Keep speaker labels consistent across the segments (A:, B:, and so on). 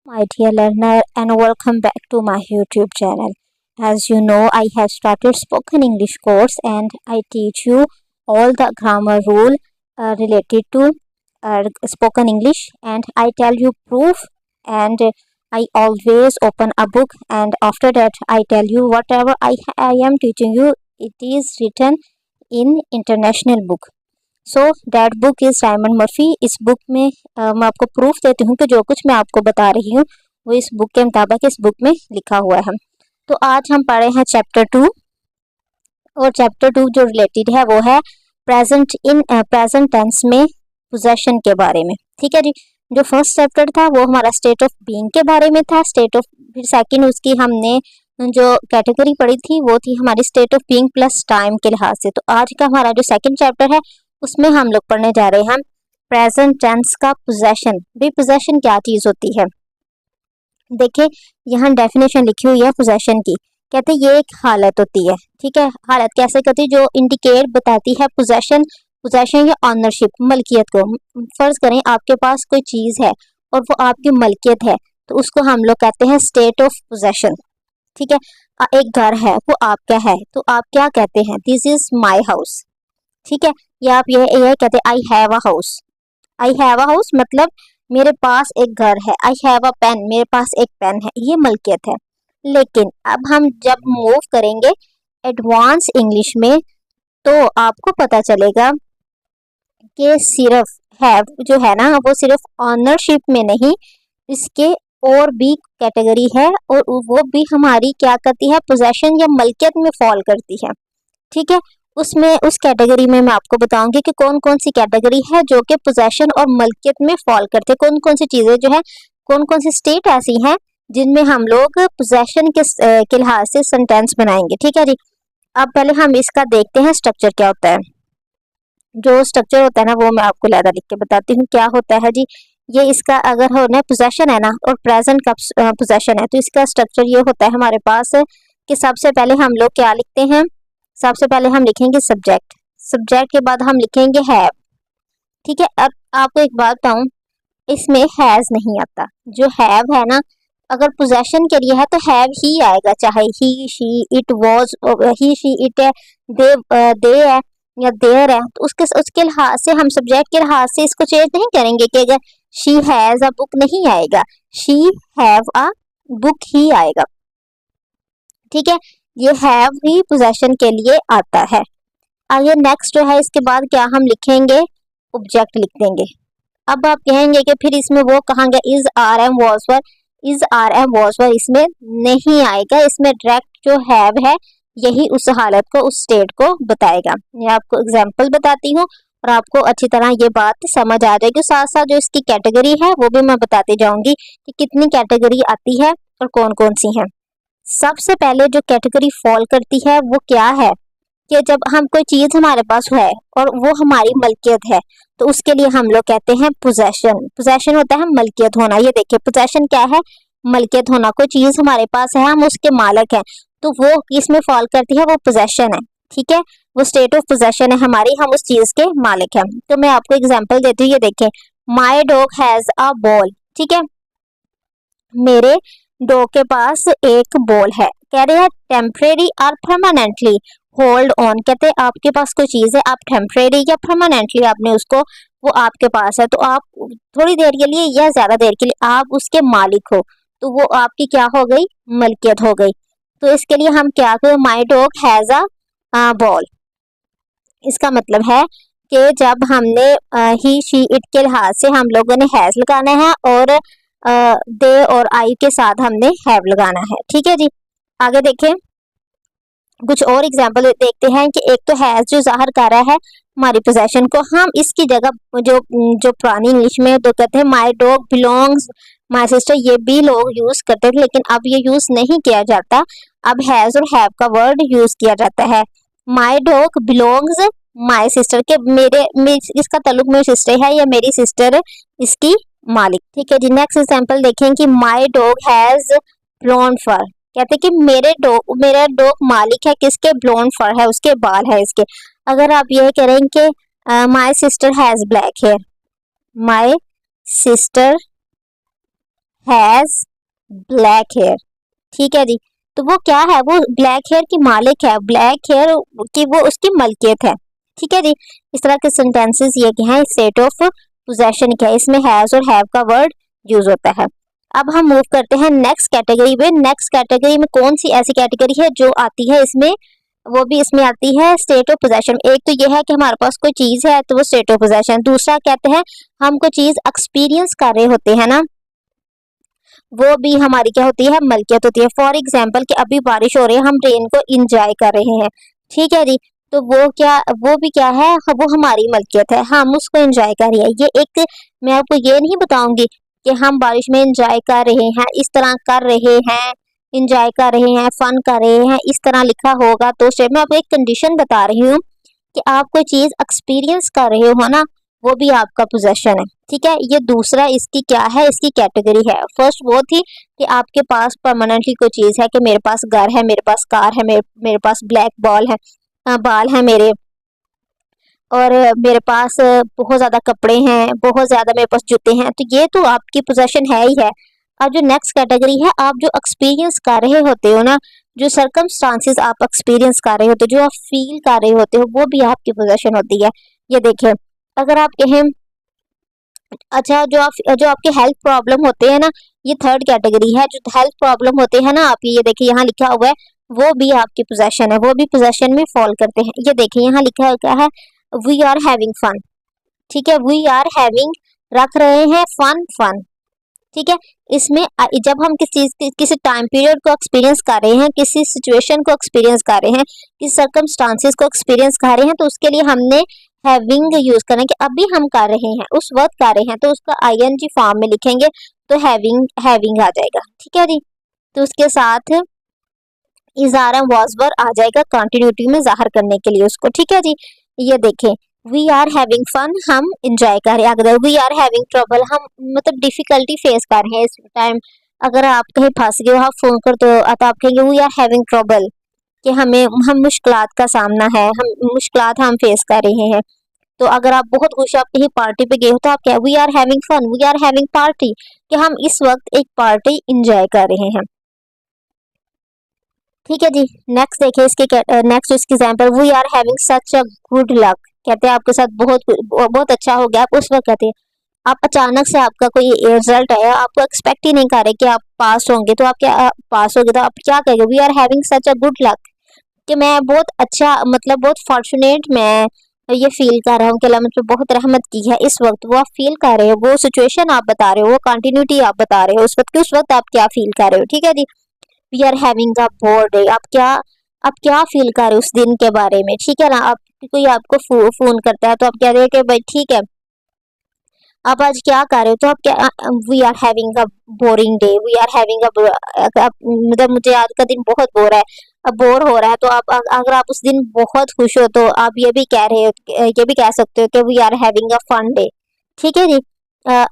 A: my dear learner, and welcome back to my YouTube channel. As you know, I have started spoken English course and I teach you all the grammar rule related to spoken English, and I tell you proof, and I always open a book, and after that I tell you whatever I am teaching you, it is written in international book. So that book is Simon Murphy. इस book में मैं आपको proof देती हूँ कि जो कुछ मैं आपको बता रही हूँ वो इस बुक के मुताबिक इस बुक में लिखा हुआ है. तो आज हम पढ़े हैं चैप्टर 2, और चैप्टर 2 जो रिलेटेड है वो है प्रेजेंट टेंस में पोजेशन के बारे में. ठीक है जी. जो फर्स्ट चैप्टर था वो हमारा स्टेट ऑफ बीइंग के बारे में था. फिर सेकंड उसकी हमने जो कैटेगरी पढ़ी थी वो थी हमारी state of being plus time के लिहाज से. तो आज का हमारा जो सेकंड चैप्टर है उसमें हम लोग पढ़ने जा रहे हैं प्रेजेंट टेंस का पोजेशन. भाई पोजेशन क्या चीज़ होती है? देखिए यहाँ डेफिनेशन लिखी हुई है पोजेशन की. कहते हैं ये एक हालत होती है. ठीक है, हालत कैसे करती है? जो इंडिकेट बताती है पोजेशन या ऑनरशिप, मलकियत को. फर्ज करें आपके पास कोई चीज़ है और वो आपकी मलकियत है, तो उसको हम लोग कहते हैं स्टेट ऑफ पोजेशन. ठीक है, एक घर है वो आपका है, तो आप क्या कहते हैं? This is my house. ठीक है, या आप ये कहते हैं आई have a house. I have a house मतलब मेरे पास एक घर है. आई हैव अ पेन, मेरे पास एक पेन है, ये मलकियत है. लेकिन अब हम जब मूव करेंगे एडवांस इंग्लिश में तो आपको पता चलेगा कि सिर्फ हैव जो है ना वो सिर्फ ऑनरशिप में नहीं, इसके और भी कैटेगरी है, और वो भी हमारी क्या करती है? पोजेशन या मलकियत में फॉल करती है. ठीक है, उसमें उस कैटेगरी में मैं आपको बताऊंगी कि कौन कौन सी कैटेगरी है जो कि पोजेशन और मलकियत में फॉल करते हैं. कौन कौन सी चीज़ें जो है, कौन कौन सी स्टेट ऐसी हैं जिनमें हम लोग पोजेशन के लिहाज से सेंटेंस बनाएंगे. ठीक है जी. अब पहले हम इसका देखते हैं स्ट्रक्चर क्या होता है. जो स्ट्रक्चर होता है ना वो मैं आपको लहदा लिख के बताती हूँ क्या होता है जी. ये इसका अगर होना पोजेशन है ना और प्रेजेंट का पोजेशन है, तो इसका स्ट्रक्चर ये होता है हमारे पास कि सबसे पहले हम लोग क्या लिखते हैं? सबसे पहले हम लिखेंगे सब्जेक्ट. सब्जेक्ट के बाद हम लिखेंगे हैव. ठीक है, अब आपको एक बात बताऊं, इसमें हैज नहीं आता. जो हैव है ना, अगर पोजेशन के लिए है तो हैव ही आएगा, चाहे he she it was, he she it है, दे है या देयर है. तो उसके लिहाज से हम सब्जेक्ट के लिहाज से इसको चेंज नहीं करेंगे कि अगर शी हैज अ बुक नहीं आएगा, शी हैव अ बुक ही आएगा. ठीक है, ये हैव भी पोजेशन के लिए आता है. आगे नेक्स्ट जो है इसके बाद क्या हम लिखेंगे? ऑब्जेक्ट लिख देंगे. अब आप कहेंगे कि फिर इसमें वो कहाँ गया? Is are am was were. Is are am was were इसमें नहीं आएगा. इसमें डायरेक्ट जो हैव है यही उस हालत को, उस स्टेट को बताएगा. मैं आपको एग्जाम्पल बताती हूँ और आपको अच्छी तरह ये बात समझ आ जाएगी. साथ साथ जो इसकी कैटेगरी है वो भी मैं बताती जाऊंगी कि कितनी कैटेगरी आती है और कौन कौन सी है. सबसे पहले जो कैटेगरी फॉल करती है वो क्या है कि जब हम कोई चीज हमारे पास है और वो हमारी मलकियत है, तो उसके लिए हम लोग कहते हैं पोजेशन. पोजेशन होता है मलकियत होना. ये देखिए पोजेशन क्या है? मलकियत होना. कोई चीज हमारे पास है, हम उसके मालिक हैं, तो वो इसमें फॉल करती है, वो पोजेशन है. ठीक है, वो स्टेट ऑफ पोजेशन है हमारी, हम उस चीज के मालिक हैं. तो मैं आपको एग्जाम्पल देती हूँ. ये देखिए, my dog has a ball. ठीक है, मेरे डॉग के पास एक बॉल है. कह रहे हैं टेम्परेरी और परमानेंटली होल्ड ऑन. कहते हैं आपके पास कोई चीज है, आप टेम्परेरी या परमानेंटली आपने उसको, वो आपके पास है, तो आप थोड़ी देर के लिए या ज्यादा देर के लिए आप उसके मालिक हो, तो वो आपकी क्या हो गई? मलकियत हो गई. तो इसके लिए हम क्या करें? My dog has a ball. इसका मतलब है कि जब हमने ही शी इट के लिहाज से हम लोगों ने हैज लगाना है और दे और आई के साथ हमने हैव लगाना है. ठीक है जी. आगे देखें, कुछ और एग्जाम्पल देखते हैं कि एक तो हैज जो जाहिर कर रहा है हमारी पोजेशन को, हम इसकी जगह जो पुरानी इंग्लिश में तो कहते हैं my dog belongs my sister, ये भी लोग यूज करते थे, लेकिन अब ये यूज नहीं किया जाता. अब हैज और हैव का वर्ड यूज किया जाता है. My dog belongs my sister के इसका ताल्लुक मेरी सिस्टर है या मेरी सिस्टर इसकी मालिक. ठीक है जी. नेक्स्ट एग्जांपल देखें कि माई डॉग हैज ब्लॉन्ड फर. कहते हैं कि मेरा डॉग मालिक है किसके? ब्लॉन्ड फर है, उसके बाल है इसके. अगर आप ये करें कि my sister has black hair, my sister has black hair. ठीक है जी, तो वो क्या है, वो ब्लैक हेयर की मालिक है, ब्लैक हेयर की वो उसकी मलकियत है। ठीक है जी, इस तरह के सेंटेंसेस ये क्या है, स्टेट ऑफ पोजेशन क्या है, इसमें हैज और हैव का वर्ड यूज होता है। अब हम मूव करते हैं नेक्स्ट कैटेगरी में। नेक्स्ट कैटेगरी में कौन सी ऐसी कैटेगरी है जो आती है इसमें, वो भी इसमें आती है स्टेट ऑफ पोजेशन। एक तो ये है कि हमारे पास कोई चीज है तो वो स्टेट ऑफ पोजेशन, दूसरा कहते हैं हम कोई चीज एक्सपीरियंस कर रहे होते हैं ना, वो भी हमारी क्या होती है, मलकियत होती है। फॉर एग्जाम्पल कि अभी बारिश हो रही है, हम रेन को इंजॉय कर रहे हैं। ठीक है जी, तो वो क्या, वो भी क्या है, वो हमारी मलकियत है, हम उसको एंजॉय कर रहे हैं। ये एक, मैं आपको ये नहीं बताऊंगी कि हम बारिश में एंजॉय कर रहे हैं, इस तरह कर रहे हैं, इंजॉय कर रहे हैं, फन कर रहे हैं, इस तरह लिखा होगा तो से मैं आपको एक कंडीशन बता रही हूँ कि आप कोई चीज एक्सपीरियंस कर रहे हो ना, वो भी आपका पोजेशन है। ठीक है, ये दूसरा इसकी क्या है, इसकी कैटेगरी है। फर्स्ट वो थी कि आपके पास परमानेंटली कोई चीज है, कि मेरे पास घर है, मेरे पास कार है, मेरे पास ब्लैक बॉल है, बाल है मेरे, और मेरे पास बहुत ज्यादा कपड़े हैं, बहुत ज्यादा मेरे पास जूते हैं, तो ये तो आपकी पोजेशन है ही है। अब जो नेक्स्ट कैटेगरी है, आप जो एक्सपीरियंस कर रहे होते हो ना, जो सर्कमस्टांसेस आप एक्सपीरियंस कर रहे होते हो, जो आप फील कर रहे होते हो, वो भी आपकी पोजेशन होती है। ये देखिए, अगर आप कहें, अच्छा जो आपके हेल्थ प्रॉब्लम होते हैं ना, ये थर्ड कैटेगरी है। जो हेल्थ प्रॉब्लम होते हैं ना आपकी, ये देखिए यहाँ लिखा हुआ है, वो भी आपकी पोजेशन है, वो भी पोजेशन में फॉल करते हैं। ये देखिए यहाँ लिखा है क्या है, वी आर हैविंग फन। ठीक है, वी आर हैविंग, रख रहे हैं फन, फन। ठीक है, इसमें जब हम किसी चीज किसी टाइम पीरियड को एक्सपीरियंस कर रहे हैं, किसी सिचुएशन को एक्सपीरियंस कर रहे हैं, किसी सर्कमस्टांसेस को एक्सपीरियंस कर रहे हैं, तो उसके लिए हमने हैविंग यूज करना है कि अभी हम कर रहे हैं, उस वक्त कर रहे हैं, तो उसका आईएनजी फॉर्म में लिखेंगे तो हैविंग हैविंग आ जाएगा। ठीक है जी, तो उसके साथ इजारा वाजवर आ जाएगा कंटिन्यूटी में जाहिर करने के लिए उसको। ठीक है जी, ये देखें, वी आर हैविंग फन, हम इंजॉय कर रहे हैं। अगर वी आर हैविंग ट्रबल, हम मतलब डिफिकल्टी फेस कर रहे हैं इस टाइम। अगर आप कहीं फंस गए हो, आप फोन कर तो आप कहेंगे वी आर हैविंग ट्रबल, कि हम मुश्किलात का सामना है, हम मुश्किलात हम फेस कर रहे हैं। तो अगर आप बहुत खुश, आप कहीं पार्टी पे गए हो, तो आप क्या, we are having fun, we are having party, कि हम इस वक्त एक पार्टी इंजॉय कर रहे हैं। ठीक है जी, नेक्स्ट देखिए इसके नेक्स्ट इसकी example, we are having such a good luck, कहते हैं आपके साथ बहुत बहुत अच्छा हो गया। आप उस वक्त कहते हैं, आप अचानक से आपका कोई रिजल्ट आया, आपको एक्सपेक्ट ही नहीं कर रहे कि आप पास होंगे, तो आप क्या पास हो गए, तो आप क्या कहेंगे, we are having such a good luck, कि मैं बहुत अच्छा, मतलब बहुत फॉर्चुनेट मैं ये फील कर रहा हूँ कि अल्लाह मुझ पे बहुत रहमत की है। इस वक्त वो आप फील कर रहे हो, वो सिचुएशन आप बता रहे हो, वो कंटिन्यूटी आप बता रहे हो, उस वक्त आप क्या फील कर रहे हो। ठीक है जी, we are having a bore day, आप क्या फील कर रहे हो उस दिन के बारे में। ठीक है ना, आप कोई आपको फोन करता है तो आप कह रहे हो कि भाई ठीक है, आप आज क्या कर रहे हो, तो आप क्या, we are having a boring day, we are having मतलब मुझे आज का दिन बहुत बोर है, अब बोर हो रहा है, तो आप अगर आप उस दिन बहुत खुश हो, तो आप ये भी कह रहे हो, ये भी कह सकते हो कि we are having a fun day. ठीक है जी,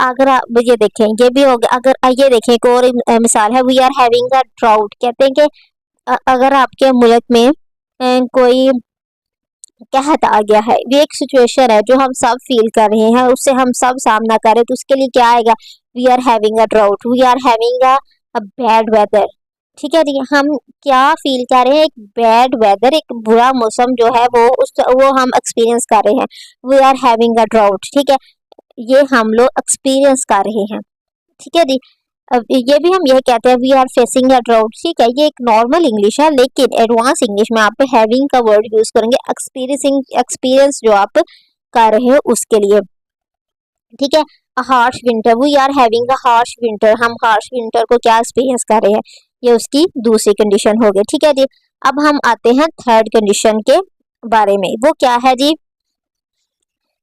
A: अगर आप ये देखें, ये भी हो गया। अगर ये देखें, एक और मिसाल है, we are having a drought, कहते हैं कि अगर आपके मुल्क में कोई कहत आ गया है, ये एक सिचुएशन है जो हम सब फील कर रहे हैं, उससे हम सब सामना कर रहे हैं, तो उसके लिए क्या आएगा, we are having a drought, we are having a bad weather. ठीक है जी, हम क्या फील कर रहे हैं, एक बैड वेदर, एक बुरा मौसम जो है वो हम एक्सपीरियंस कर रहे हैं, we are having a drought. ठीक है, ये हम लोग एक्सपीरियंस कर रहे हैं। ठीक है जी, अब ये भी हम यह कहते हैं, we are facing a drought. ठीक है, ये एक नॉर्मल इंग्लिश है, लेकिन एडवांस इंग्लिश में आप हैविंग का वर्ड यूज करेंगे एक्सपीरियंसिंग, एक्सपीरियंस जो आप कर रहे हो उसके लिए। ठीक है, harsh winter, we are having a harsh winter, हम हार्श विंटर को क्या एक्सपीरियंस कर रहे हैं, ये उसकी दूसरी कंडीशन हो गई। ठीक है जी, अब हम आते हैं थर्ड कंडीशन के बारे में। वो क्या है जी,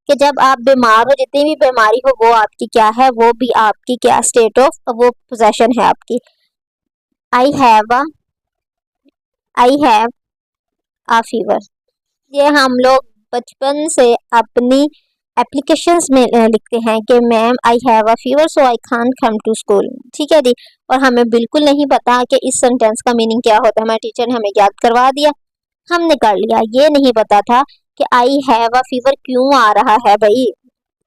A: कि जब आप बीमार हो, जितनी भी बीमारी हो, वो आपकी क्या है, वो भी आपकी क्या स्टेट ऑफ वो पोजेशन है आपकी। आई have a I have a fever, ये हम लोग बचपन से अपनी एप्लीकेशंस में लिखते हैं कि ma'am I have a fever so I can't come to school. ठीक है जी, और हमें बिल्कुल नहीं पता कि इस सेंटेंस का मीनिंग क्या होता है, हमारे टीचर ने हमें याद करवा दिया, हमने कर लिया। ये नहीं पता था कि आई हैव अ फीवर क्यों आ रहा है भाई,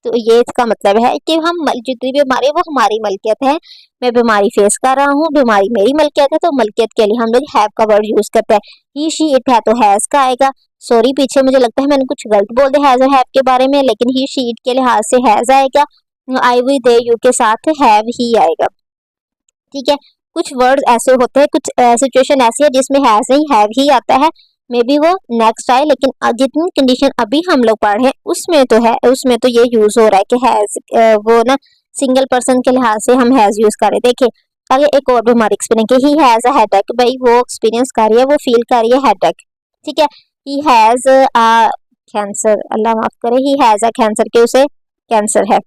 A: तो ये इसका मतलब है कि हम जितनी भी बीमारी वो हमारी मलकियत है। मैं बीमारी फेस कर रहा हूँ, बीमारी मेरी मलकियत है, तो मलकियत के लिए हम लोग हैव का वर्ड यूज करते हैं। ही शी इट है तो हैज का आएगा। सॉरी, पीछे मुझे लगता है मैंने कुछ गलत बोल दिया हैज और हैव के बारे में, लेकिन ही शी इट के लिहाज से हैज आएगा। आई वी दे यू के साथ हैव ही आएगा। ठीक है, कुछ वर्ड ऐसे होते हैं, कुछ सिचुएशन ऐसी है जिसमें हैज नहीं हैव ही आता है। मे बी वो नेक्स्ट आए, लेकिन जितनी कंडीशन अभी हम लोग पढ़ रहे हैं उसमें तो है, उसमें तो ये यूज हो रहा है कि हैज वो ना सिंगल पर्सन के लिहाज से हम हैज यूज कर रहे हैं। देखिए आगे एक और बीमारी एक्सपीरियंस की, ही हैज अ हेडेक। भाई वो एक्सपीरियंस कर रही है, वो फील कर रही है हेडेक। ठीक है, ही हैज अ कैंसर, अल्लाह माफ करे, ही हैज अ कैंसर के उसे कैंसर है।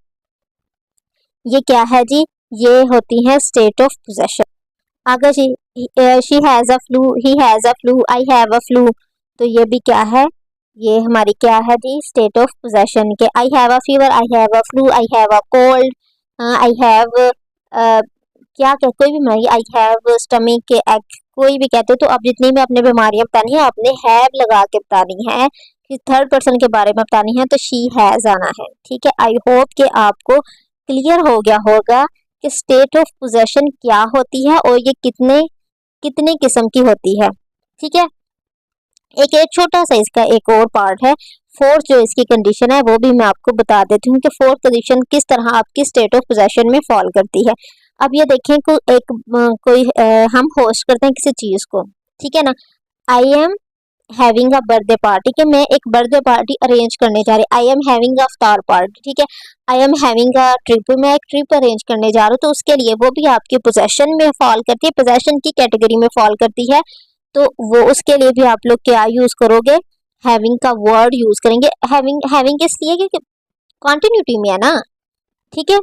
A: ये क्या है जी, ये होती है स्टेट ऑफ पोजेशन। अगर she has a flu, he has a flu, I have a flu, तो ये भी क्या है, ये हमारी क्या है जी, स्टेट ऑफ पोजेशन के। आई have a fever, I have a flu, I have a cold, I have क्या क्या कोई भी बीमारी, आई हैव स्टमक के एक्ट, कोई भी कहते हो। तो अब जितनी भी अपने बीमारियां बतानी है आपने हैव लगा के बतानी है, कि थर्ड पर्सन के बारे में बतानी है तो शी हैज आना है। ठीक है, आई होप कि आपको क्लियर हो गया होगा कि स्टेट ऑफ पोजेशन क्या होती है और ये कितने कितने किस्म की होती है। ठीक है, एक छोटा सा इसका एक और पार्ट है, फोर्थ जो इसकी कंडीशन है वो भी मैं आपको बता देती हूँ कि फोर्थ कंडीशन किस तरह आपकी स्टेट ऑफ पोजेशन में फॉल करती है। अब ये देखें कोई हम होस्ट करते हैं किसी चीज को, ठीक है ना। I am having a birthday party, कि मैं एक बर्थडे पार्टी अरेंज करने जा रही, I am having a iftar party. ठीक है, I am having a trip, मैं एक ट्रिप अरेंज करने जा रहा हूँ, तो उसके लिए वो भी आपके पोजेशन में फॉल करती है, पोजेशन की कैटेगरी में फॉल करती है। तो वो उसके लिए भी आप लोग क्या यूज करोगे, हैविंग का वर्ड यूज करेंगे। हैविंग हैविंग इसलिए कि कॉन्टिन्यूटी में है ना। ठीक है,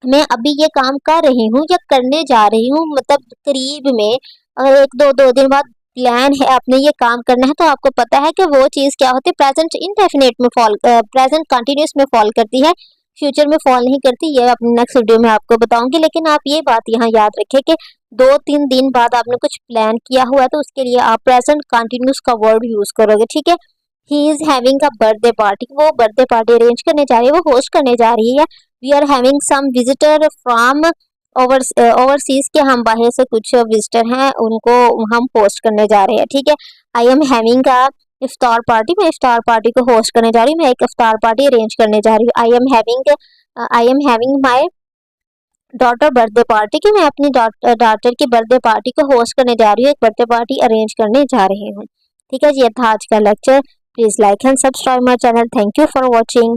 A: मैं अभी ये काम कर रही हूँ या करने जा रही हूँ, मतलब करीब में अगर एक दो दिन बाद प्लान है आपने ये काम करना है, तो आपको पता है कि वो चीज क्या होती है, प्रेजेंट इनडेफिनेट में फॉल, प्रेजेंट कंटिन्यूस में फॉल करती है, फ्यूचर में फॉल नहीं करती। ये अपने नेक्स्ट वीडियो में आपको बताऊंगी, लेकिन आप ये बात यहाँ याद रखें कि 2-3 दिन बाद आपने कुछ प्लान किया हुआ है तो उसके लिए आप प्रेजेंट कंटिन्यूस का वर्ड यूज करोगे। ठीक है, he is having a birthday party, वो बर्थडे पार्टी अरेंज करने जा रही है, वो होस्ट करने जा रही है। We are having some visitor from overseas के, हम बाहर से कुछ विजिटर हैं उनको हम होस्ट करने जा रहे हैं। ठीक है, I am having a iftar party, मैं इफ्तार पार्टी को होस्ट करने जा रही हूँ, मैं एक इफ्तार पार्टी अरेंज करने जा रही हूँ। आई am having my daughter birthday party, कि मैं अपनी डॉटर की बर्थडे पार्टी को होस्ट करने जा रही हूँ, एक बर्थडे पार्टी अरेंज करने जा रही हूँ। ठीक है जी, ये था आज का lecture. Please like and subscribe my channel. Thank you for watching.